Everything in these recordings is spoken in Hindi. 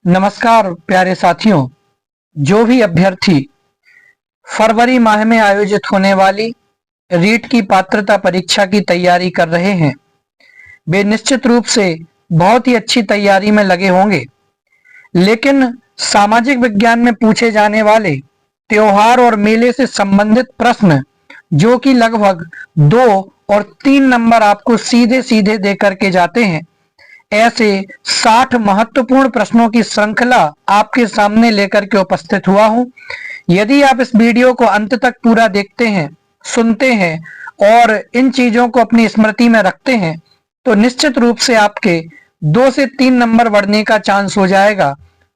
नमस्कार प्यारे साथियों। जो भी अभ्यर्थी फरवरी माह में आयोजित होने वाली रीट की पात्रता परीक्षा की तैयारी कर रहे हैं, वे निश्चित रूप से बहुत ही अच्छी तैयारी में लगे होंगे। लेकिन सामाजिक विज्ञान में पूछे जाने वाले त्योहार और मेले से संबंधित प्रश्न, जो कि लगभग 2 और 3 नंबर आपको सीधे सीधे दे करके जाते हैं, ऐसे 60 महत्वपूर्ण प्रश्नों की श्रृंखला आपके सामने लेकर के उपस्थित हुआ हूं। यदि आप इस वीडियो को अंत तक पूरा देखते हैं, सुनते हैं और इन चीजों को अपनी स्मृति में रखते हैं, तो निश्चित रूप से आपके 2 से 3 नंबर बढ़ने का चांस हो जाएगा।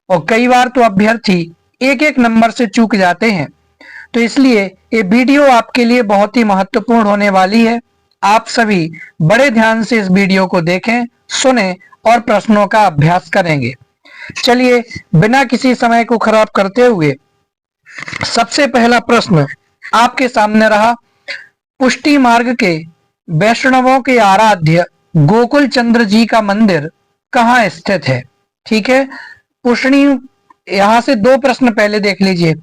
और कई बार तो अभ्यर्थी एक एक नंबर से चूक जाते हैं। तो इसलिए ये वीडियो आपके लिए बहुत ही महत्वपूर्ण होने वाली है। आप सभी बड़े ध्यान से इस वीडियो को देखें, सुने और प्रश्नों का अभ्यास करेंगे। चलिए बिना किसी समय को खराब करते हुए सबसे पहला प्रश्न आपके सामने रहा। पुष्टि मार्ग के वैष्णवों के आराध्य गोकुल चंद्र जी का मंदिर कहाँ स्थित है? ठीक है, पुष्टि, यहां से 2 प्रश्न पहले देख लीजिए।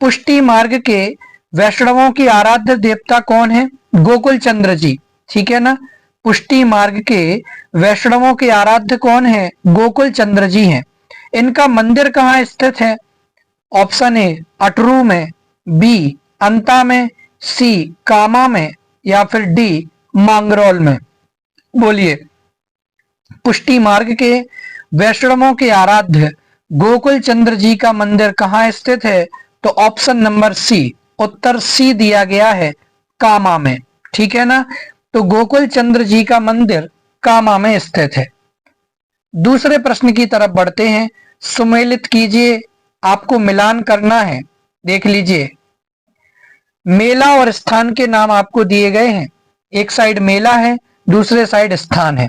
पुष्टि मार्ग के वैष्णवों की आराध्य देवता कौन है? गोकुल चंद्र जी, ठीक है ना। पुष्टि मार्ग के वैष्णवों के आराध्य कौन है? गोकुल चंद्र जी हैं। इनका मंदिर कहाँ स्थित है? ऑप्शन ए अटरू में, बी अंता में, सी कामा में या फिर डी मांगरोल में। बोलिए, पुष्टि मार्ग के वैष्णवों के आराध्य गोकुल चंद्र जी का मंदिर कहाँ स्थित है? तो ऑप्शन नंबर सी, उत्तर सी दिया गया है, कामा में। ठीक है ना, तो गोकुल चंद्र जी का मंदिर कामा में स्थित है। दूसरे प्रश्न की तरफ बढ़ते हैं। सुमेलित कीजिए, आपको मिलान करना है। देख लीजिए, मेला और स्थान के नाम आपको दिए गए हैं। एक साइड मेला है, दूसरे साइड स्थान है।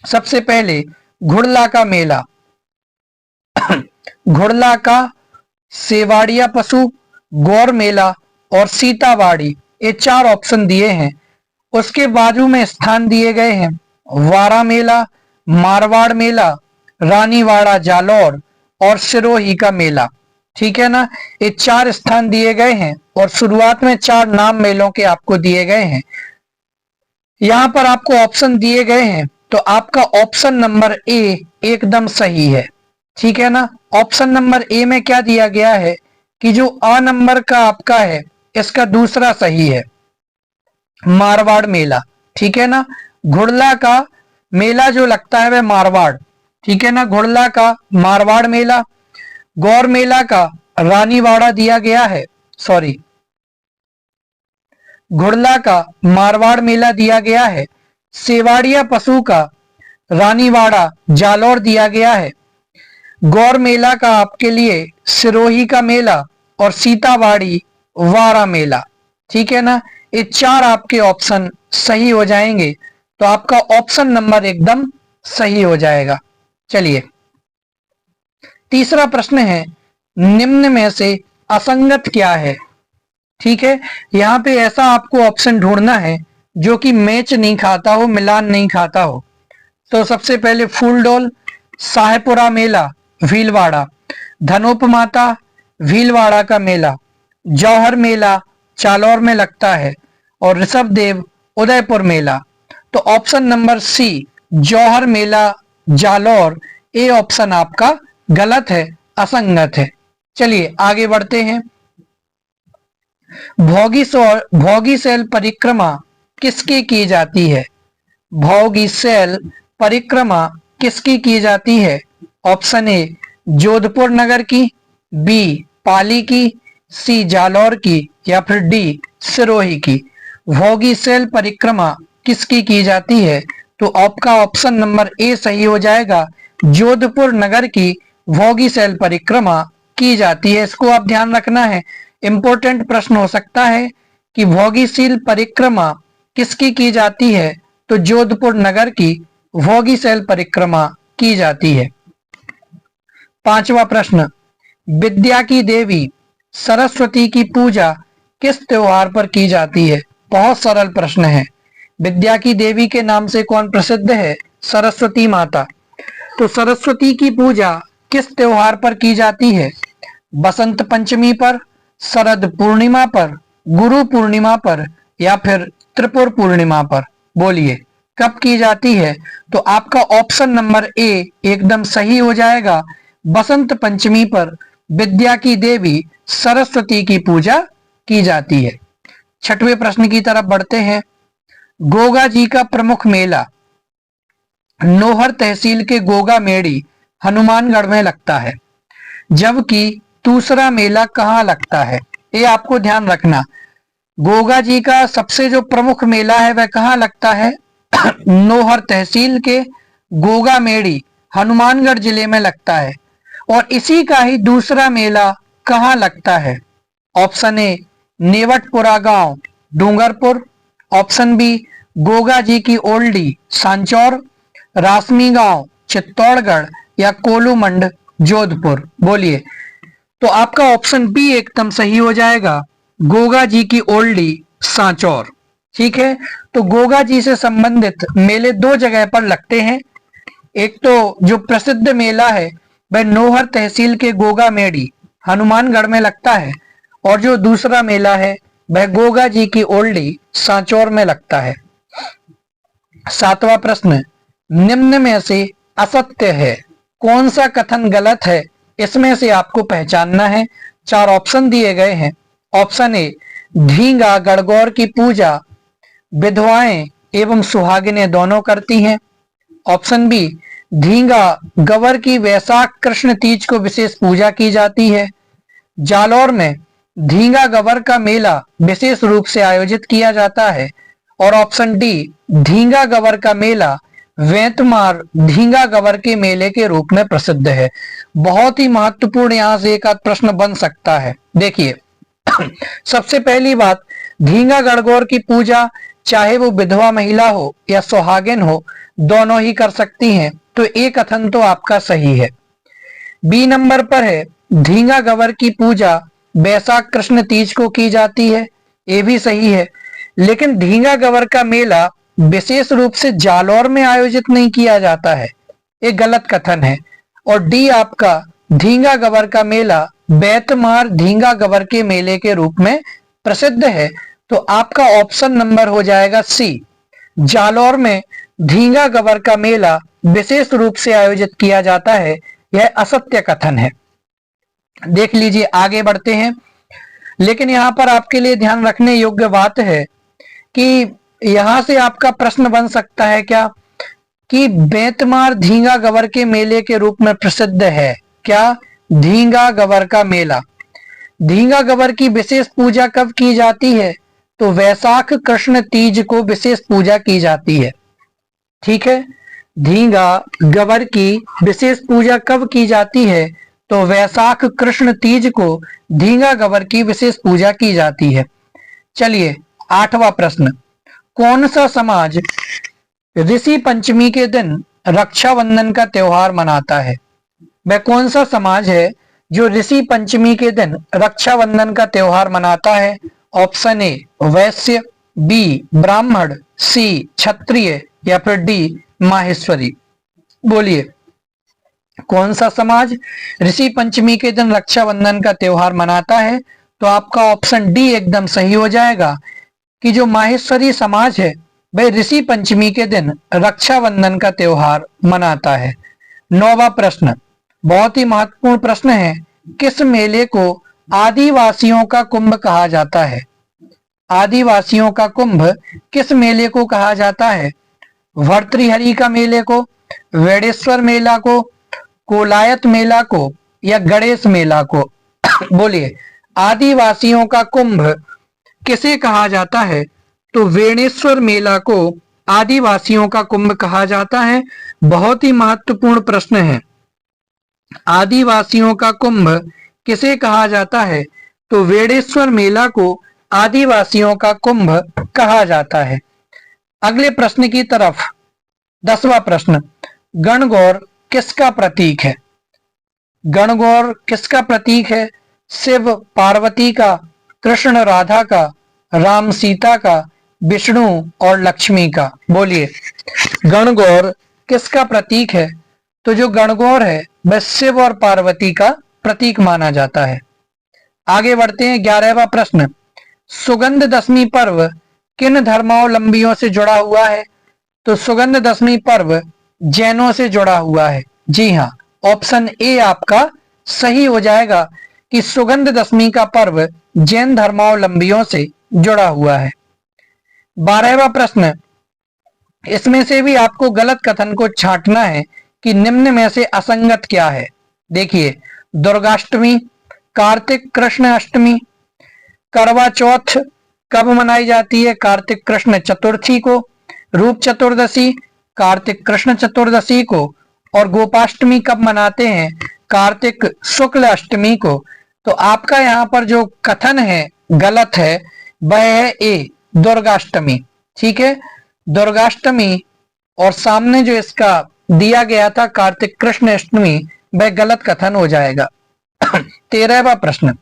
सबसे पहले घुड़ला का मेला, घुड़ला का सेवाड़िया पशु, गौर मेला और सीतावाड़ी, ये 4 ऑप्शन दिए हैं। उसके बाजू में स्थान दिए गए हैं वारा मेला, मारवाड़ मेला, रानीवाड़ा जालौर और सिरोही का मेला। ठीक है ना, ये 4 स्थान दिए गए हैं और शुरुआत में 4 नाम मेलों के आपको दिए गए हैं। यहां पर आपको ऑप्शन दिए गए हैं, तो आपका ऑप्शन नंबर ए एकदम सही है। ठीक है ना, ऑप्शन नंबर ए में क्या दिया गया है कि जो अ नंबर का आपका है, इसका दूसरा सही है, मारवाड़ मेला। ठीक है ना, घुड़ला का मेला जो लगता है वह मारवाड़, ठीक है ना, घुड़ला का मारवाड़ मेला। गौर मेला का रानीवाड़ा दिया गया है, सॉरी, घुड़ला का मारवाड़ मेला दिया गया है। सेवाड़िया पशु का रानीवाड़ा जालौर दिया गया है। गौर मेला का आपके लिए सिरोही का मेला और सीतावाड़ी वारा मेला। ठीक है ना, ये 4 आपके ऑप्शन सही हो जाएंगे, तो आपका ऑप्शन नंबर एकदम सही हो जाएगा। चलिए, तीसरा प्रश्न है, निम्न में से असंगत क्या है? ठीक है, यहाँ पे ऐसा आपको ऑप्शन ढूंढना है जो कि मैच नहीं खाता हो, मिलान नहीं खाता हो। तो सबसे पहले फूलडोल साहेपुरा मेला भीलवाड़ा, धनोप माता भीलवाड़ा का मेला, जौहर मेला चालौर में लगता है और ऋषभ देव उदयपुर मेला। तो ऑप्शन नंबर सी जौहर मेला जालौर, ए ऑप्शन आपका गलत है, असंगत है। चलिए आगे बढ़ते हैं। भोगी सेल परिक्रमा किसकी की जाती है? भोगी सेल परिक्रमा किसकी की जाती है? ऑप्शन ए जोधपुर नगर की, बी पाली की, सी जालौर की या फिर डी सिरोही की। भोगी सेल परिक्रमा किसकी की जाती है? तो आपका ऑप्शन नंबर ए सही हो जाएगा, जोधपुर नगर की भोगी सेल परिक्रमा की जाती है। इसको आप ध्यान रखना है, इंपॉर्टेंट प्रश्न हो सकता है कि भोगी सेल परिक्रमा किसकी की जाती है? तो जोधपुर नगर की भोगी सेल परिक्रमा की जाती है। 5वां प्रश्न, विद्या की देवी सरस्वती की पूजा किस त्योहार पर की जाती है? बहुत सरल प्रश्न है। विद्या की देवी के नाम से कौन प्रसिद्ध है? सरस्वती माता। तो सरस्वती की पूजा किस त्योहार पर की जाती है? बसंत पंचमी पर, शरद पूर्णिमा पर, गुरु पूर्णिमा पर या फिर त्रिपुर पूर्णिमा पर? बोलिए कब की जाती है? तो आपका ऑप्शन नंबर ए एकदम सही हो जाएगा। बसंत पंचमी पर विद्या की देवी सरस्वती की पूजा की जाती है। छठवें प्रश्न की तरफ बढ़ते हैं। गोगा जी का प्रमुख मेला नोहर तहसील के गोगा मेड़ी हनुमानगढ़ में लगता है, जबकि दूसरा मेला कहाँ लगता है? ये आपको ध्यान रखना। गोगा जी का सबसे जो प्रमुख मेला है वह कहाँ लगता है? नोहर तहसील के गोगा मेड़ी हनुमानगढ़ जिले में लगता है। और इसी का ही दूसरा मेला कहाँ लगता है? ऑप्शन ए नेवटपुरा गांव डूंगरपुर, ऑप्शन बी गोगा जी की ओल्डी सांचौर, रासमी गांव चित्तौड़गढ़ या कोलूमंड जोधपुर? बोलिए। तो आपका ऑप्शन बी एकदम सही हो जाएगा, गोगा जी की ओल्डी सांचौर। ठीक है, तो गोगा जी से संबंधित मेले दो जगह पर लगते हैं। एक तो जो प्रसिद्ध मेला है वह नोहर तहसील के गोगा मेड़ी हनुमानगढ़ में लगता है, और जो दूसरा मेला है वह गोगा जी की ओल्डी सांचौर में लगता है। सातवां प्रश्न, निम्न में से असत्य है, कौन सा कथन गलत है? इसमें से आपको पहचानना है। चार ऑप्शन दिए गए हैं। ऑप्शन ए ढींगा गणगौर की पूजा विधवाएं एवं सुहागिनें दोनों करती हैं। ऑप्शन बी ढींगा गवर की वैशाख कृष्ण तीज को विशेष पूजा की जाती है। जालौर में ढींगा गवर का मेला विशेष रूप से आयोजित किया जाता है। और ऑप्शन डी ढींगा गवर का मेला वेंतमार ढींगा गवर के मेले के रूप में प्रसिद्ध है। बहुत ही महत्वपूर्ण यहाँ से एक आध प्रश्न बन सकता है। देखिए सबसे पहली बात, ढींगा गणगौर की पूजा चाहे वो विधवा महिला हो या सुहागिन हो, दोनों ही कर सकती हैं, तो एक कथन तो आपका सही है। बी नंबर पर है ढींगा गवर की पूजा वैशाख कृष्ण तीज को की जाती है, ये भी सही है। लेकिन ढींगा गवर का मेला विशेष रूप से जालौर में आयोजित नहीं किया जाता है, ये गलत कथन है। और डी आपका ढींगा गवर का मेला बैतमार ढींगा गवर के मेले के रूप में प्रसिद्ध है। तो आपका ऑप्शन नंबर हो जाएगा सी, जालौर में ढींगा गवर का मेला विशेष रूप से आयोजित किया जाता है, यह असत्य कथन है। देख लीजिए आगे बढ़ते हैं। लेकिन यहां पर आपके लिए ध्यान रखने योग्य बात है कि यहां से आपका प्रश्न बन सकता है क्या कि बेतमार ढींगा गवर के मेले के रूप में प्रसिद्ध है क्या? ढींगा गवर का मेला। ढींगा गवर की विशेष पूजा कब की जाती है? तो वैशाख कृष्ण तीज को विशेष पूजा की जाती है। ठीक है, ढींगा गवर की विशेष पूजा कब की जाती है? तो वैशाख कृष्ण तीज को ढींगा गवर की विशेष पूजा की जाती है। चलिए आठवां प्रश्न, कौन सा समाज ऋषि पंचमी के दिन रक्षाबंधन का त्योहार मनाता है? वह कौन सा समाज है जो ऋषि पंचमी के दिन रक्षाबंधन का त्योहार मनाता है? ऑप्शन ए वैश्य, बी ब्राह्मण, सी क्षत्रिय या फिर डी माहेश्वरी? बोलिए कौन सा समाज ऋषि पंचमी के दिन रक्षाबंधन का त्योहार मनाता है? तो आपका ऑप्शन डी एकदम सही हो जाएगा कि जो माहेश्वरी समाज है वह ऋषि पंचमी के दिन रक्षाबंधन का त्योहार मनाता है। नौवां प्रश्न बहुत ही महत्वपूर्ण प्रश्न है, किस मेले को आदिवासियों का कुंभ कहा जाता है? आदिवासियों का कुंभ किस मेले को कहा जाता है? भर्तृहरि का मेले को, वेडेश्वर मेला को, कोलायत मेला को या गणेश मेला को? बोलिए आदिवासियों का कुंभ किसे कहा जाता है? तो वेणेश्वर मेला को आदिवासियों का कुंभ कहा जाता है। बहुत ही महत्वपूर्ण प्रश्न है, आदिवासियों का कुंभ किसे कहा जाता है? तो वेणेश्वर मेला को आदिवासियों का कुंभ कहा जाता है। अगले प्रश्न की तरफ, 10वां प्रश्न, गणगौर किसका प्रतीक है? गणगौर किसका प्रतीक है? शिव पार्वती का, कृष्ण राधा का, राम सीता का, विष्णु और लक्ष्मी का? बोलिए गणगौर किसका प्रतीक है? तो जो गणगौर है वह शिव और पार्वती का प्रतीक माना जाता है। आगे बढ़ते हैं। 11वां प्रश्न, सुगंध दशमी पर्व किन धर्मावलंबियों से जुड़ा हुआ है? तो सुगंध दशमी पर्व जैनों से जुड़ा हुआ है। जी हाँ, ऑप्शन ए आपका सही हो जाएगा कि सुगंध दशमी का पर्व जैन धर्मावलंबियों से जुड़ा हुआ है। 12वां प्रश्न, इसमें से भी आपको गलत कथन को छांटना है कि निम्न में से असंगत क्या है। देखिए, दुर्गाष्टमी, कार्तिक कृष्ण अष्टमी, करवा चौथ कब मनाई जाती है? कार्तिक कृष्ण चतुर्थी को। रूप चतुर्दशी कार्तिक कृष्ण चतुर्दशी को। और गोपाष्टमी कब मनाते हैं? कार्तिक शुक्ल अष्टमी को। तो आपका यहाँ पर जो कथन है गलत है, वह है ए, दुर्गाष्टमी। ठीक है, दुर्गाष्टमी और सामने जो इसका दिया गया था कार्तिक कृष्ण अष्टमी, वह गलत कथन हो जाएगा। 13वां प्रश्न,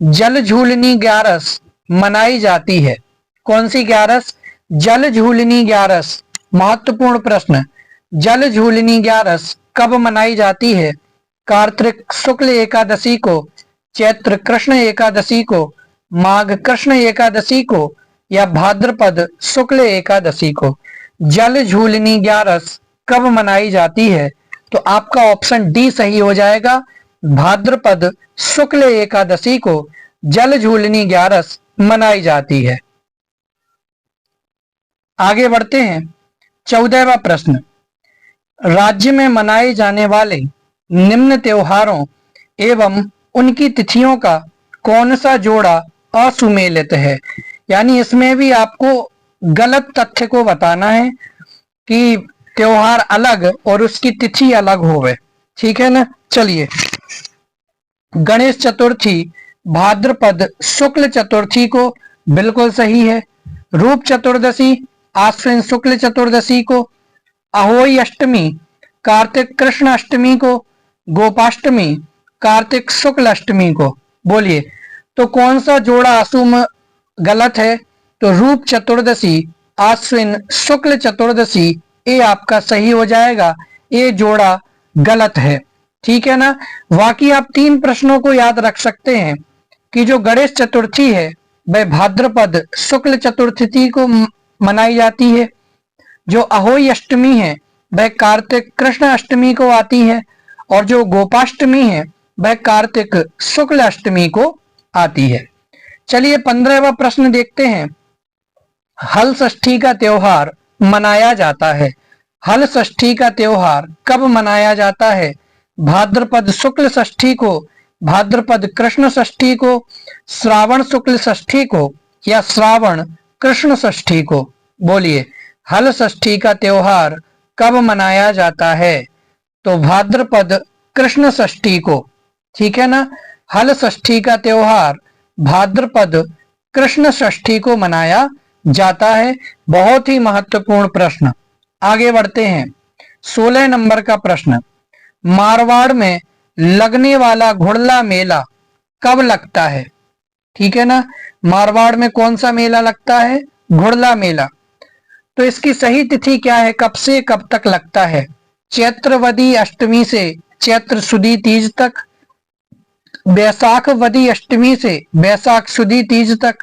जल झूलनी ग्यारस मनाई जाती है। कौन सी ग्यारस? जल झूलनी ग्यारस। महत्वपूर्ण प्रश्न, जल झूलनी ग्यारस कब मनाई जाती है? कार्तिक शुक्ल एकादशी को, चैत्र कृष्ण एकादशी को, माघ कृष्ण एकादशी को, या भाद्रपद शुक्ल एकादशी को। जल झूलनी ग्यारस कब मनाई जाती है? तो आपका ऑप्शन डी सही हो जाएगा। भाद्रपद शुक्ल एकादशी को जल झूलनी ग्यारस मनाई जाती है। आगे बढ़ते हैं। 14वां प्रश्न, राज्य में मनाए जाने वाले निम्न त्योहारों एवं उनकी तिथियों का कौन सा जोड़ा असुमेलित है? यानी इसमें भी आपको गलत तथ्य को बताना है कि त्योहार अलग और उसकी तिथि अलग होवे। ठीक है ना? चलिए, गणेश चतुर्थी भाद्रपद शुक्ल चतुर्थी को, बिल्कुल सही है। रूप चतुर्दशी आश्विन शुक्ल चतुर्दशी को। अहोई अष्टमी कार्तिक कृष्ण अष्टमी को। गोपाष्टमी कार्तिक शुक्ल अष्टमी को। बोलिए, तो कौन सा जोड़ा अशुभ गलत है? तो रूप चतुर्दशी आश्विन शुक्ल चतुर्दशी, ये आपका सही हो जाएगा। ये जोड़ा गलत है। ठीक है ना? बाकी आप 3 प्रश्नों को याद रख सकते हैं कि जो गणेश चतुर्थी है वह भाद्रपद शुक्ल चतुर्थी को मनाई जाती है। जो अहोई अष्टमी है वह कार्तिक कृष्ण अष्टमी को आती है। और जो गोपाष्टमी है वह कार्तिक शुक्ल अष्टमी को आती है। चलिए 15वां प्रश्न देखते हैं। हल षष्ठी का त्योहार मनाया जाता है। हल षष्ठी का त्योहार कब मनाया जाता है? भाद्रपद शुक्ल षष्ठी को, भाद्रपद कृष्ण षष्ठी को, श्रावण शुक्ल षष्ठी को, या श्रावण कृष्ण षष्ठी को। बोलिए, हल षष्ठी का त्योहार कब मनाया जाता है? तो भाद्रपद कृष्ण षष्ठी को। ठीक है ना? हल षष्ठी का त्योहार भाद्रपद कृष्ण षष्ठी को मनाया जाता है। बहुत ही महत्वपूर्ण प्रश्न। आगे बढ़ते हैं। 16 नंबर का प्रश्न, मारवाड़ में लगने वाला घुड़ला मेला कब लगता है? ठीक है ना? मारवाड़ में कौन सा मेला लगता है? घुड़ला मेला। तो इसकी सही तिथि क्या है? कब से कब तक लगता है? चैत्रवदी अष्टमी से चैत्र सुदी तीज तक, बैसाख वदी अष्टमी से बैसाख सुदी तीज तक,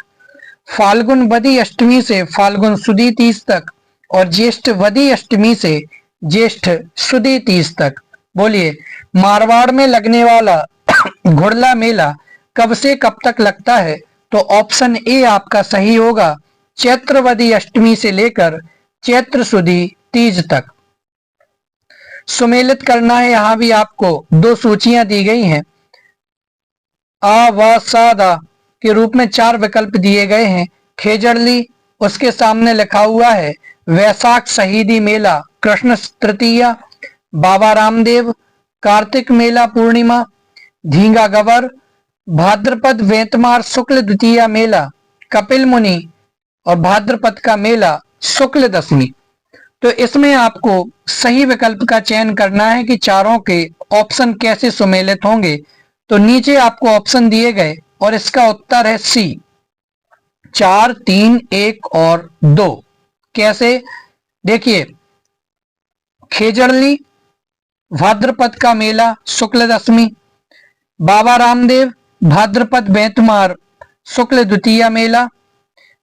फाल्गुन वदी अष्टमी से फाल्गुन सुदी तीज तक, और ज्येष्ठ वदी अष्टमी से ज्येष्ठ सुदी तीज तक। बोलिए, मारवाड़ में लगने वाला घुड़ला मेला कब से कब तक लगता है? तो ऑप्शन ए आपका सही होगा, चैत्रवदी अष्टमी से लेकर चैत्र सुदी तीज तक। सुमेलित करना है। यहां भी आपको 2 सूचियां दी गई हैं। आ व सा दा के रूप में 4 विकल्प दिए गए हैं। खेजड़ली, उसके सामने लिखा हुआ है वैशाख शहीदी मेला कृष्ण तृतीया, बाबा रामदेव, कार्तिक मेला पूर्णिमा, धींगा गबर, भाद्रपद वेतमार शुक्ल द्वितीया मेला कपिल मुनि, और भाद्रपद का मेला शुक्ल दशमी। तो इसमें आपको सही विकल्प का चयन करना है कि चारों के ऑप्शन कैसे सुमेलित होंगे। तो नीचे आपको ऑप्शन दिए गए और इसका उत्तर है सी, 4, 3, 1 और 2। कैसे? देखिए, खेजड़ली भाद्रपद का मेला शुक्ल दशमी। बाबा रामदेव भाद्रपद बेंतमार शुक्ल द्वितीया मेला।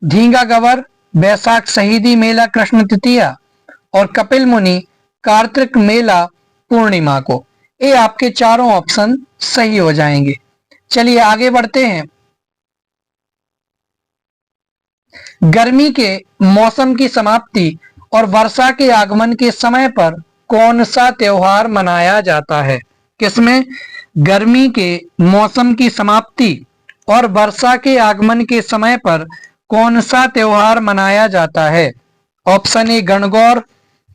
धींगा गवर बैसाख शहीदी मेला कृष्ण तृतीया। और कपिल मुनि कार्तिक मेला पूर्णिमा को। ये आपके चारों ऑप्शन सही हो जाएंगे। चलिए आगे बढ़ते हैं। गर्मी के मौसम की समाप्ति और वर्षा के आगमन के समय पर कौन सा त्योहार मनाया जाता है? किसमें? गर्मी के मौसम की समाप्ति और वर्षा के आगमन के समय पर कौन सा त्योहार मनाया जाता है? ऑप्शन ए गणगौर,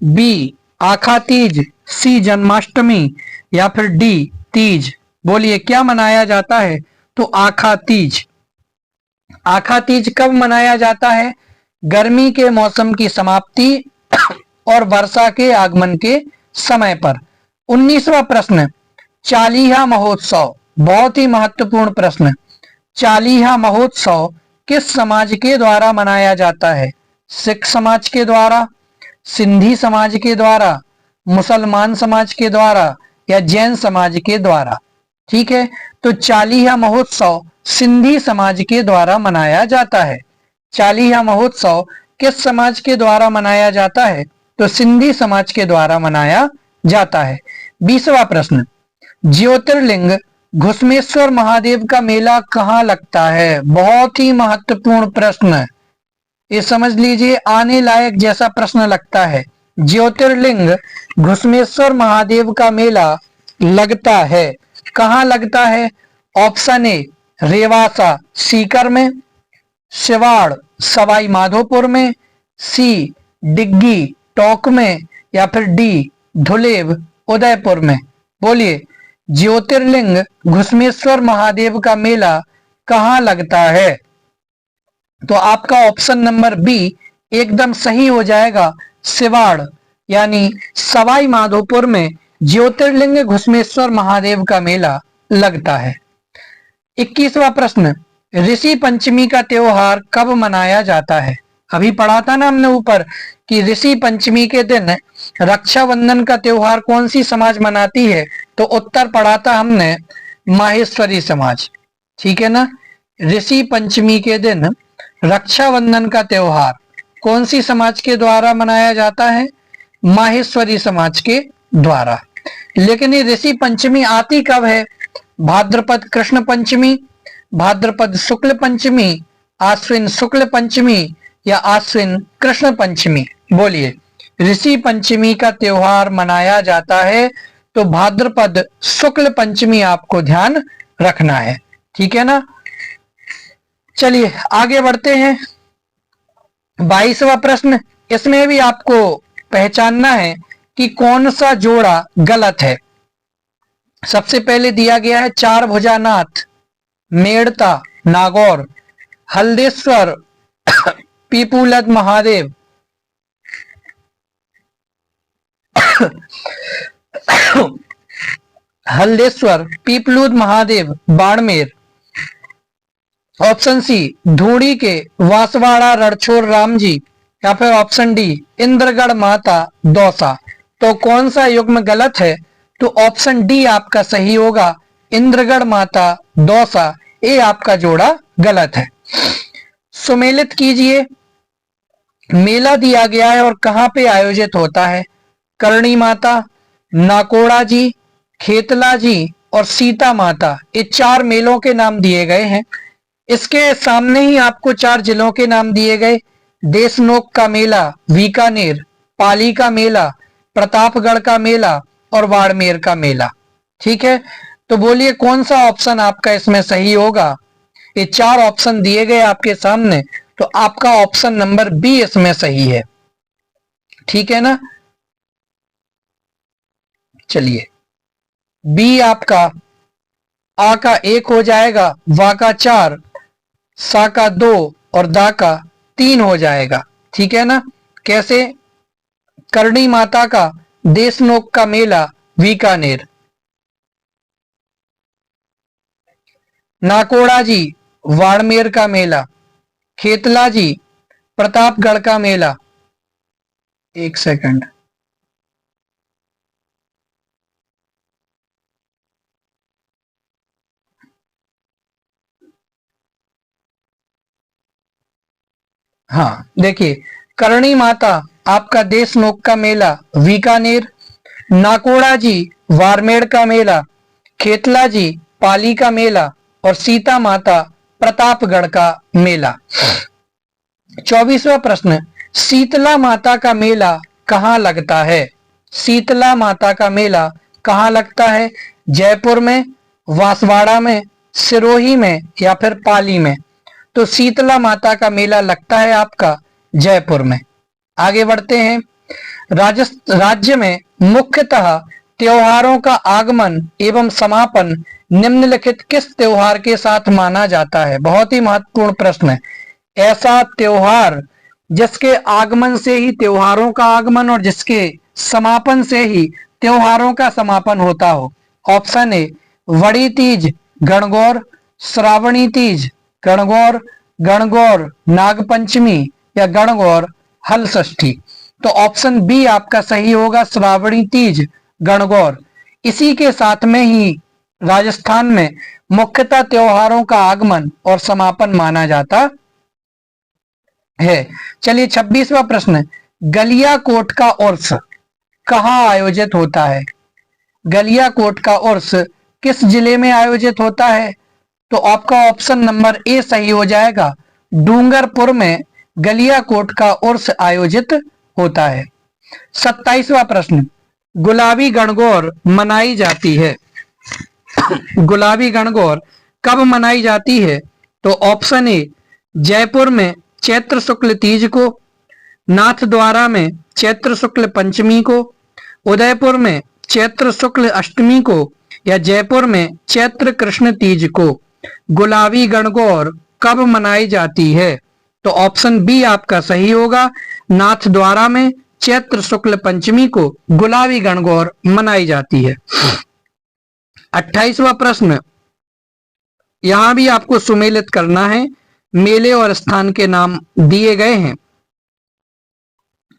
बी आखा तीज, सी जन्माष्टमी या फिर डी तीज। बोलिए क्या मनाया जाता है? तो आखा तीज। आखा तीज कब मनाया जाता है? गर्मी के मौसम की समाप्ति और वर्षा के आगमन के समय पर। 19वां प्रश्न, चालीहा महोत्सव, बहुत ही महत्वपूर्ण प्रश्न। चालीहा महोत्सव किस समाज के द्वारा मनाया जाता है? सिख समाज के द्वारा, सिंधी समाज के द्वारा, मुसलमान समाज के द्वारा या जैन समाज के द्वारा? ठीक है, तो चालीहा महोत्सव सिंधी समाज के द्वारा मनाया जाता है। चालीहा महोत्सव किस समाज के द्वारा मनाया जाता है? तो सिंधी समाज के द्वारा मनाया जाता है। 20वां प्रश्न, ज्योतिर्लिंग घुसमेश्वर महादेव का मेला कहाँ लगता है? बहुत ही महत्वपूर्ण प्रश्न, ये समझ लीजिए, आने लायक जैसा प्रश्न लगता है। ज्योतिर्लिंग घुसमेश्वर महादेव का मेला लगता है, कहाँ लगता है? ऑप्शन ए रेवासा सीकर में, सिवाड़ सवाई माधोपुर में, सी डिग्गी टोंक में या फिर डी धुलेब उदयपुर में। बोलिए ज्योतिर्लिंग घुसमेश्वर महादेव का मेला कहाँ लगता है? तो आपका ऑप्शन नंबर बी एकदम सही हो जाएगा। सिवाड़ यानी सवाई माधोपुर में ज्योतिर्लिंग घुसमेश्वर महादेव का मेला लगता है। 21वां प्रश्न, ऋषि पंचमी का त्योहार कब मनाया जाता है? अभी पढ़ा था ना हमने ऊपर कि ऋषि पंचमी के दिन रक्षाबंधन का त्योहार कौन सी समाज मनाती है? तो उत्तर पढ़ा था हमने माहेश्वरी समाज। ठीक है ना, ऋषि पंचमी के दिन रक्षाबंधन का त्योहार कौन सी समाज के द्वारा मनाया जाता है? माहेश्वरी समाज के द्वारा। लेकिन ये ऋषि पंचमी आती कब है? भाद्रपद कृष्ण पंचमी, भाद्रपद शुक्ल पंचमी, आश्विन शुक्ल पंचमी या आश्विन कृष्ण पंचमी? बोलिए ऋषि पंचमी का त्योहार मनाया जाता है तो भाद्रपद शुक्ल पंचमी आपको ध्यान रखना है। ठीक है ना, चलिए आगे बढ़ते हैं। 22वां प्रश्न, इसमें भी आपको पहचानना है कि कौन सा जोड़ा गलत है। सबसे पहले दिया गया है चार भुजानाथ मेड़ता नागौर, हल्देश्वर पीपूलद महादेव, हल्देश्वर पीपलूद महादेव बाड़मेर। ऑप्शन सी धूड़ी के वासवाड़ा रणछोड़ राम जी या फिर ऑप्शन डी इंद्रगढ़ माता दौसा। तो कौन सा युग्म गलत है? तो ऑप्शन डी आपका सही होगा, इंद्रगढ़ माता दौसा। ये आपका जोड़ा गलत है। सुमेलित कीजिए, मेला दिया गया है और कहां पे आयोजित होता है? करणी माता, नाकोड़ा जी, खेतला जी और सीता माता, ये चार मेलों के नाम दिए गए हैं। इसके सामने ही आपको चार जिलों के नाम दिए गए, देशनोक का मेला बीकानेर, पाली का मेला, प्रतापगढ़ का मेला और बाड़मेर का मेला। ठीक है, तो बोलिए कौन सा ऑप्शन आपका इसमें सही होगा? ये चार ऑप्शन दिए गए आपके सामने, तो आपका ऑप्शन नंबर बी इसमें सही है। ठीक है ना, चलिए बी आपका आ का 1 हो जाएगा, वा का 4, सा का 2 और दा का 3 हो जाएगा। ठीक है ना, कैसे? करणी माता का देशनोक का मेला बीकानेर, नाकोड़ा जी बाड़मेर का मेला, खेतला जी प्रतापगढ़ का मेला। एक सेकंड, हाँ देखिए, करणी माता आपका देशनोक का मेला बीकानेर, नाकोड़ा जी बाड़मेर का मेला, खेतला जी पाली का मेला और सीता माता प्रतापगढ़ का मेला। 24वां प्रश्न, शीतला माता का मेला कहाँ लगता है? शीतला माता का मेला कहाँ लगता है? जयपुर में, बांसवाड़ा में, सिरोही में या फिर पाली में? तो शीतला माता का मेला लगता है आपका जयपुर में। आगे बढ़ते हैं। राज्य में मुख्यतः त्योहारों का आगमन एवं समापन निम्नलिखित किस त्योहार के साथ माना जाता है? बहुत ही महत्वपूर्ण प्रश्न है। ऐसा त्योहार जिसके आगमन से ही त्योहारों का आगमन और जिसके समापन से ही त्योहारों का समापन होता हो। ऑप्शन ए वड़ी तीज गणगौर, श्रावणी तीज गणगौर, गणगौर नागपंचमी या गणगौर हलषष्ठी। तो ऑप्शन बी आपका सही होगा, श्रावणी तीज गणगौर। इसी के साथ में ही राजस्थान में मुख्यतः त्योहारों का आगमन और समापन माना जाता है। चलिए 26वां प्रश्न, गलियाकोट का उर्स कहाँ आयोजित होता है? गलियाकोट का उर्स किस जिले में आयोजित होता है? तो आपका ऑप्शन नंबर ए सही हो जाएगा, डूंगरपुर में गलियाकोट का उर्स आयोजित होता है। 27वां प्रश्न, गुलाबी गणगौर मनाई जाती है, गुलाबी गणगौर कब मनाई जाती है? तो ऑप्शन ए जयपुर में चैत्र शुक्ल तीज को, नाथद्वारा में चैत्र शुक्ल पंचमी को, उदयपुर में चैत्र शुक्ल अष्टमी को या जयपुर में चैत्र कृष्ण तीज को गुलाबी गणगौर कब मनाई जाती है? तो ऑप्शन बी आपका सही होगा, नाथद्वारा में चैत्र शुक्ल पंचमी को गुलाबी गणगौर मनाई जाती है। 28वां प्रश्न, यहां भी आपको सुमेलित करना है, मेले और स्थान के नाम दिए गए हैं,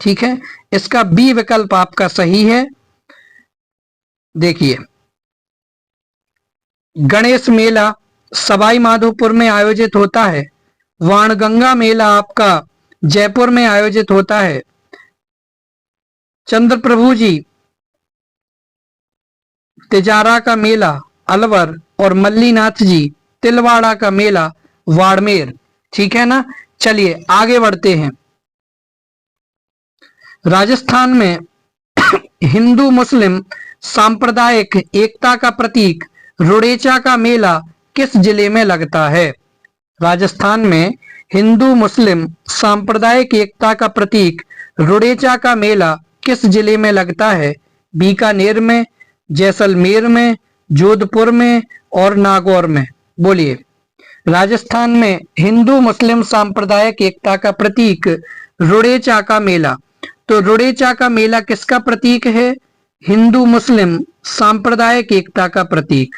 ठीक है। इसका बी विकल्प आपका सही है। देखिए, गणेश मेला सवाई माधोपुर में आयोजित होता है, वाणगंगा मेला आपका जयपुर में आयोजित होता है, चंद्र प्रभु जी तिजारा का मेला अलवर और मल्लीनाथ जी तिलवाड़ा का मेला बाड़मेर, ठीक है ना। चलिए आगे बढ़ते हैं। राजस्थान में हिंदू मुस्लिम सांप्रदायिक एकता का प्रतीक रुडेचा का मेला किस जिले में लगता है? राजस्थान में हिंदू मुस्लिम सांप्रदायिक एकता का प्रतीक रुडेचा का मेला किस जिले में लगता है? बीकानेर में, जैसलमेर में, जोधपुर में और नागौर में? बोलिए। राजस्थान में हिंदू मुस्लिम सांप्रदायिक एकता का प्रतीक रुडेचा का मेला, तो रुडेचा का मेला किसका प्रतीक है? हिंदू मुस्लिम सांप्रदायिक एकता का प्रतीक,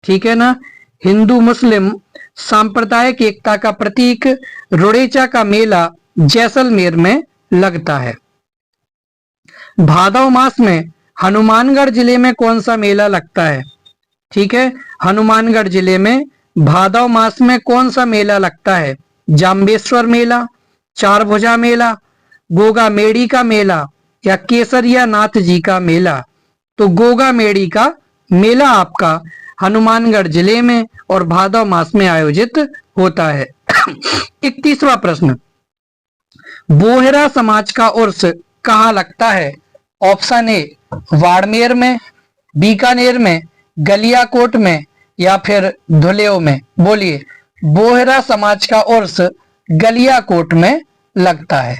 ठीक है ना। हिंदू मुस्लिम सांप्रदायिक एकता का प्रतीक रुडेचा का मेला जैसलमेर में लगता है। भादव मास में हनुमानगढ़ जिले में कौन सा मेला लगता है? ठीक है, हनुमानगढ़ जिले में भादव मास में कौन सा मेला लगता है? जाम्बेश्वर मेला, चारभुजा मेला, गोगा मेड़ी का मेला या केसरिया नाथ जी का मेला? तो गोगा मेड़ी का मेला आपका हनुमानगढ़ जिले में और भादव मास में आयोजित होता है। 31वां प्रश्न, बोहरा समाज का उर्स कहाँ लगता है? ऑप्शन ए बाड़मेर में, बीकानेर में, गलियाकोट में या फिर धुलेव में? बोलिए। बोहरा समाज का उर्स गलियाकोट में लगता है।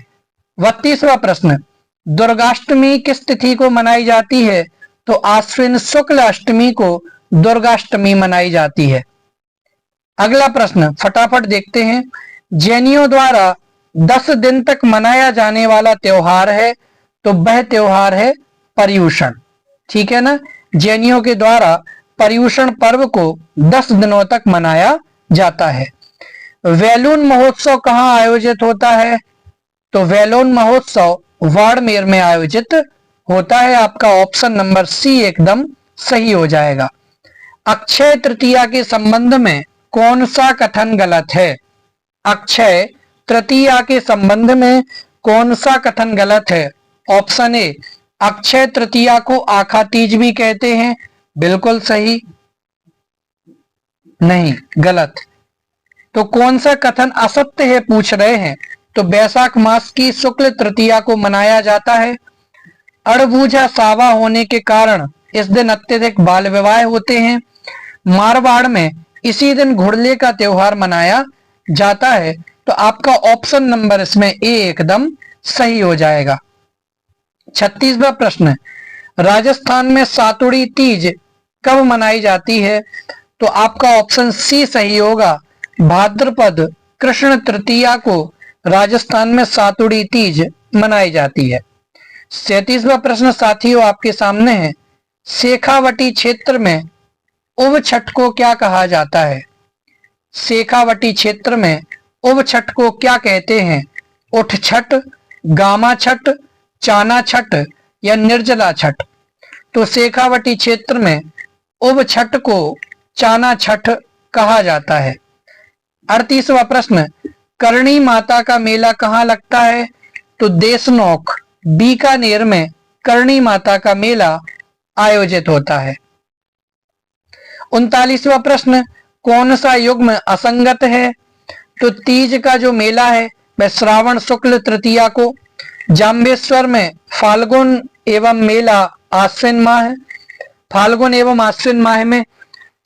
32वां प्रश्न, दुर्गाष्टमी किस तिथि को मनाई जाती है? तो आश्विन शुक्ल अष्टमी को दुर्गाष्टमी मनाई जाती है। अगला प्रश्न फटाफट देखते हैं। जैनियों द्वारा 10 दिन तक मनाया जाने वाला त्योहार है, तो वह त्योहार है पर्युषण, ठीक है ना। जैनियों के द्वारा पर्युषण पर्व को 10 दिनों तक मनाया जाता है। वैलून महोत्सव कहाँ आयोजित होता है? तो वैलून महोत्सव बाड़मेर में आयोजित होता है। आपका ऑप्शन नंबर सी एकदम सही हो जाएगा। अक्षय तृतीया के संबंध में कौन सा कथन गलत है? अक्षय तृतीया के संबंध में कौन सा कथन गलत है? ऑप्शन ए, अक्षय तृतीया को आखा तीज भी कहते हैं, बिल्कुल सही। नहीं, गलत। तो कौन सा कथन असत्य है पूछ रहे हैं? तो वैशाख मास की शुक्ल तृतीया को मनाया जाता है। अड़बूझा सावा होने के कारण इस दिन अत्यधिक बाल विवाह होते हैं। मारवाड़ में इसी दिन घुड़ले का त्योहार मनाया जाता है। तो आपका ऑप्शन नंबर इसमें ए एकदम सही हो जाएगा। 36वां प्रश्न, राजस्थान में सातुड़ी तीज कब मनाई जाती है? तो आपका ऑप्शन सी सही होगा। भाद्रपद कृष्ण तृतीया को राजस्थान में सातुड़ी तीज मनाई जाती है। 37वां प्रश्न साथियों आपके सामने है। शेखावटी क्षेत्र में उव छठ को क्या कहा जाता है? शेखावटी क्षेत्र में उव छठ को क्या कहते हैं? उठ छठ, गामा छठ, चाना छठ या निर्जला छठ? तो शेखावटी क्षेत्र में उव छठ को चाना छठ कहा जाता है। 38वां प्रश्न, करणी माता का मेला कहाँ लगता है? तो देशनोक बीकानेर में करणी माता का मेला आयोजित होता है। 39वां प्रश्न, कौन सा युग्म असंगत है? तो तीज का जो मेला है वह श्रावण शुक्ल तृतीया को, जाम्बेश्वर में फाल्गुन एवं मेला आश्विन माह, फाल्गुन एवं आश्विन माह में,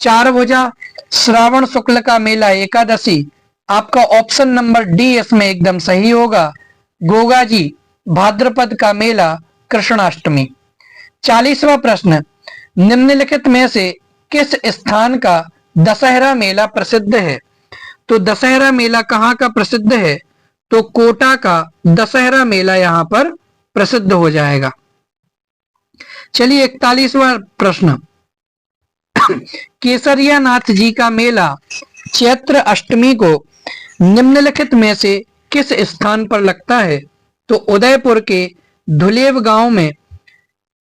चारभुजा श्रावण शुक्ल का मेला एकादशी। आपका ऑप्शन नंबर डी इसमें एकदम सही होगा। गोगा जी भाद्रपद का मेला कृष्णाष्टमी। 40वां प्रश्न, निम्नलिखित में से किस स्थान का दशहरा मेला प्रसिद्ध है? तो दशहरा मेला कहाँ का प्रसिद्ध है? तो कोटा का दशहरा मेला यहाँ पर प्रसिद्ध हो जाएगा। चलिए 41वां प्रश्न, केसरिया नाथ जी का मेला चैत्र अष्टमी को निम्नलिखित में से किस स्थान पर लगता है? तो उदयपुर के धुलेव गांव में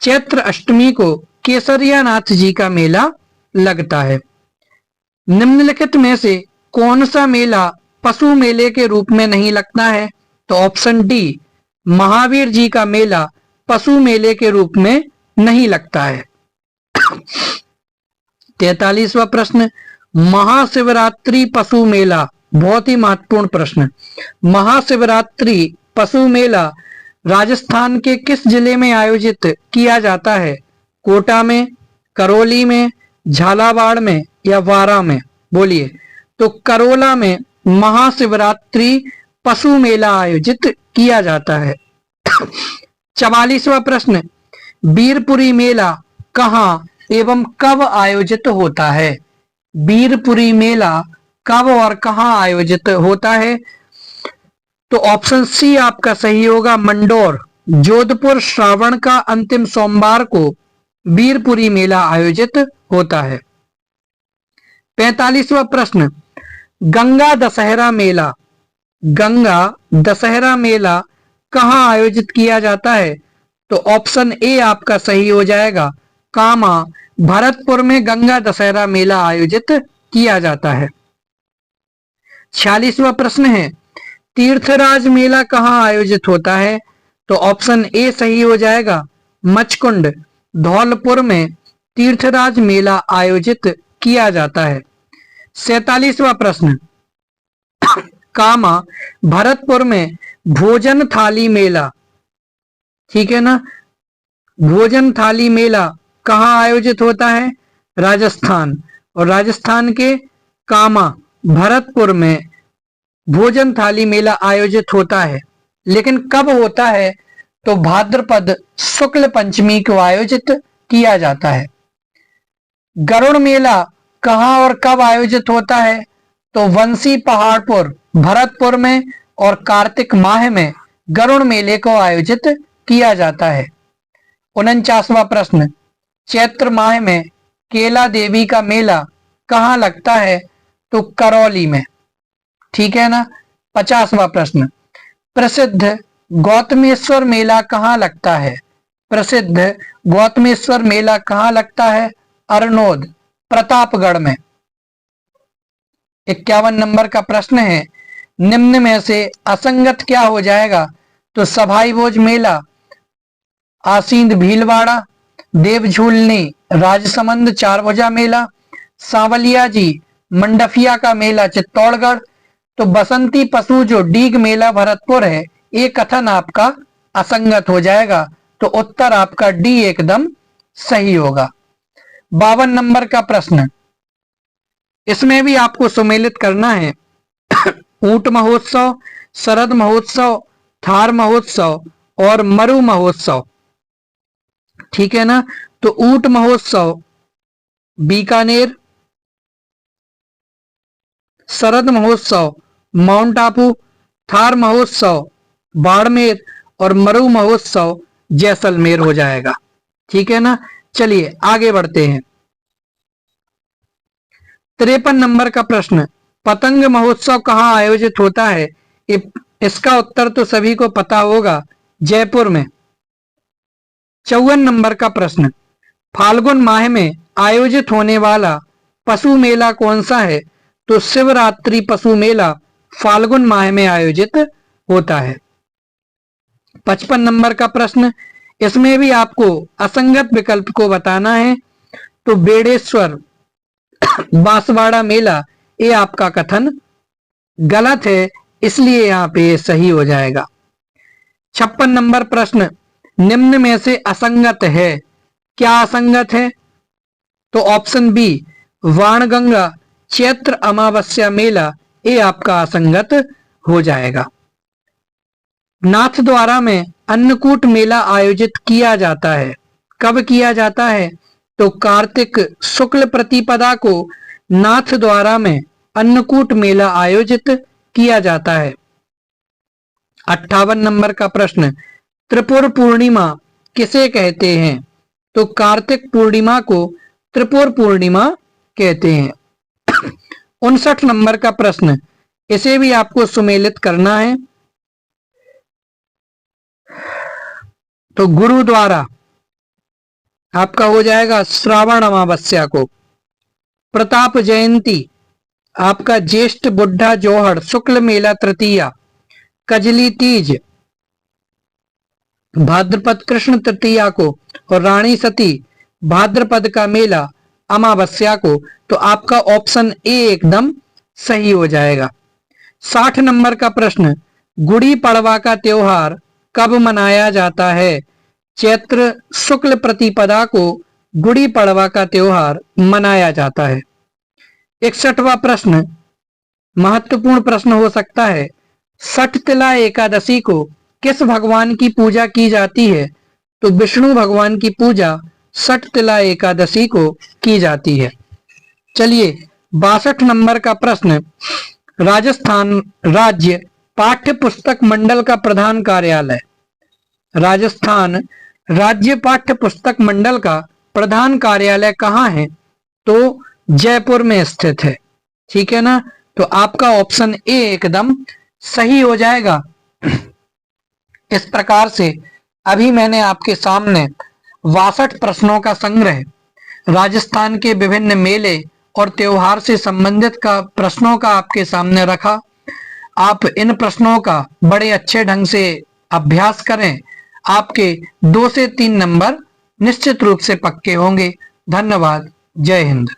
चैत्र अष्टमी को केसरिया नाथ जी का मेला लगता है। निम्नलिखित में से कौन सा मेला पशु मेले के रूप में नहीं लगता है? तो ऑप्शन डी, महावीर जी का मेला पशु मेले के रूप में नहीं लगता है। 43वां प्रश्न, महाशिवरात्रि पशु मेला, बहुत ही महत्वपूर्ण प्रश्न। महाशिवरात्रि पशु मेला राजस्थान के किस जिले में आयोजित किया जाता है? कोटा में, करौली में, झालावाड़ में या वारा में? बोलिए। तो करोला में महाशिवरात्रि पशु मेला आयोजित किया जाता है। 44वां प्रश्न, वीरपुरी मेला कहाँ एवं कब आयोजित होता है? वीरपुरी मेला कब और कहाँ आयोजित होता है? तो ऑप्शन सी आपका सही होगा, मंडोर, जोधपुर। श्रावण का अंतिम सोमवार को वीरपुरी मेला आयोजित होता है। 45वां प्रश्न, गंगा दशहरा मेला, गंगा दशहरा मेला कहाँ आयोजित किया जाता है? तो ऑप्शन ए आपका सही हो जाएगा, कामा, भरतपुर में गंगा दशहरा मेला आयोजित किया जाता है। 46वां प्रश्न है, तीर्थराज मेला कहाँ आयोजित होता है? तो ऑप्शन ए सही हो जाएगा, मचकुंड, धौलपुर में तीर्थराज मेला आयोजित किया जाता है। 47वां प्रश्न, कामा, भरतपुर में भोजन थाली मेला, ठीक है ना, भोजन थाली मेला कहाँ आयोजित होता है? राजस्थान, और राजस्थान के कामा, भरतपुर में भोजन थाली मेला आयोजित होता है। लेकिन कब होता है? तो भाद्रपद शुक्ल पंचमी को आयोजित किया जाता है। गरुड़ मेला कहाँ और कब आयोजित होता है? तो वंशी पहाड़पुर, भरतपुर में, और कार्तिक माह में गरुड़ मेले को आयोजित किया जाता है। 49वां प्रश्न, चैत्र माह में केला देवी का मेला कहाँ लगता है? तो करौली में, ठीक है ना। 50वां प्रश्न, प्रसिद्ध गौतमेश्वर मेला कहाँ लगता है? प्रसिद्ध गौतमेश्वर मेला कहाँ लगता है? अरनोद, प्रतापगढ़ में। 51 नंबर का प्रश्न है, निम्न में से असंगत क्या हो जाएगा? तो सभाई भोज मेला आसींद भीलवाड़ा, देवझूलनी राजसमंद चारभुजा मेला, सांवलिया जी मंडफिया का मेला चित्तौड़गढ़, तो बसंती पशु जो डीग मेला भरतपुर है, ये कथन आपका असंगत हो जाएगा। तो उत्तर आपका डी एकदम सही होगा। 52 नंबर का प्रश्न, इसमें भी आपको सुमेलित करना है। ऊंट महोत्सव, शरद महोत्सव, थार महोत्सव और मरु महोत्सव, ठीक है ना। तो ऊंट महोत्सव बीकानेर, शरद महोत्सव माउंट आबू, थार महोत्सव बाड़मेर और मरु महोत्सव जैसलमेर हो जाएगा, ठीक है ना। चलिए आगे बढ़ते हैं। 53 नंबर का प्रश्न, पतंग महोत्सव कहाँ आयोजित होता है? इसका उत्तर तो सभी को पता होगा, जयपुर में। 54 नंबर का प्रश्न, फाल्गुन माह में आयोजित होने वाला पशु मेला कौन सा है? तो शिवरात्रि पशु मेला फाल्गुन माह में आयोजित होता है। 55 नंबर का प्रश्न, इसमें भी आपको असंगत विकल्प को बताना है। तो बेड़ेश्वर बांसवाड़ा मेला, ये आपका कथन गलत है, इसलिए यहाँ पे सही हो जाएगा। 56 नंबर प्रश्न, निम्न में से असंगत है, क्या असंगत है? तो ऑप्शन बी वाणगंगा चैत्र अमावस्या मेला, ये आपका असंगत हो जाएगा। नाथद्वारा में अन्नकूट मेला आयोजित किया जाता है, कब किया जाता है? तो कार्तिक शुक्ल प्रतिपदा को नाथद्वारा में अन्नकूट मेला आयोजित किया जाता है। 58 नंबर का प्रश्न, त्रिपुर पूर्णिमा किसे कहते हैं? तो कार्तिक पूर्णिमा को त्रिपुर पूर्णिमा कहते हैं। 59 नंबर का प्रश्न, इसे भी आपको सुमेलित करना है। तो गुरुद्वारा आपका हो जाएगा श्रावण अमावस्या को। प्रताप जयंती आपका ज्येष्ठ बुढ़ा जोहड़ शुक्ल मेला तृतीया। कजली तीज भाद्रपद कृष्ण तृतीया को और रानी सती भाद्रपद का मेला अमावस्या को। तो आपका ऑप्शन ए एकदम सही हो जाएगा। 60 नंबर का प्रश्न, गुड़ी पड़वा का त्योहार कब मनाया जाता है? चैत्र शुक्ल प्रतिपदा को गुड़ी पड़वा का त्योहार मनाया जाता है। 61वां प्रश्न महत्वपूर्ण प्रश्न हो सकता है, सठतिला एकादशी को किस भगवान की पूजा की जाती है? तो विष्णु भगवान की पूजा सठतिला एकादशी को की जाती है। चलिए 62 नंबर का प्रश्न, राजस्थान राज्य पाठ्य पुस्तक मंडल का प्रधान कार्यालय, राजस्थान राज्य पाठ्य पुस्तक मंडल का प्रधान कार्यालय कहाँ है? तो जयपुर में स्थित है, ठीक है ना। तो आपका ऑप्शन ए एकदम सही हो जाएगा। इस प्रकार से अभी मैंने आपके सामने 62 प्रश्नों का संग्रह राजस्थान के विभिन्न मेले और त्योहार से संबंधित का प्रश्नों का आपके सामने रखा। आप इन प्रश्नों का बड़े अच्छे ढंग से अभ्यास करें, आपके 2 से 3 नंबर निश्चित रूप से पक्के होंगे। धन्यवाद। जय हिंद।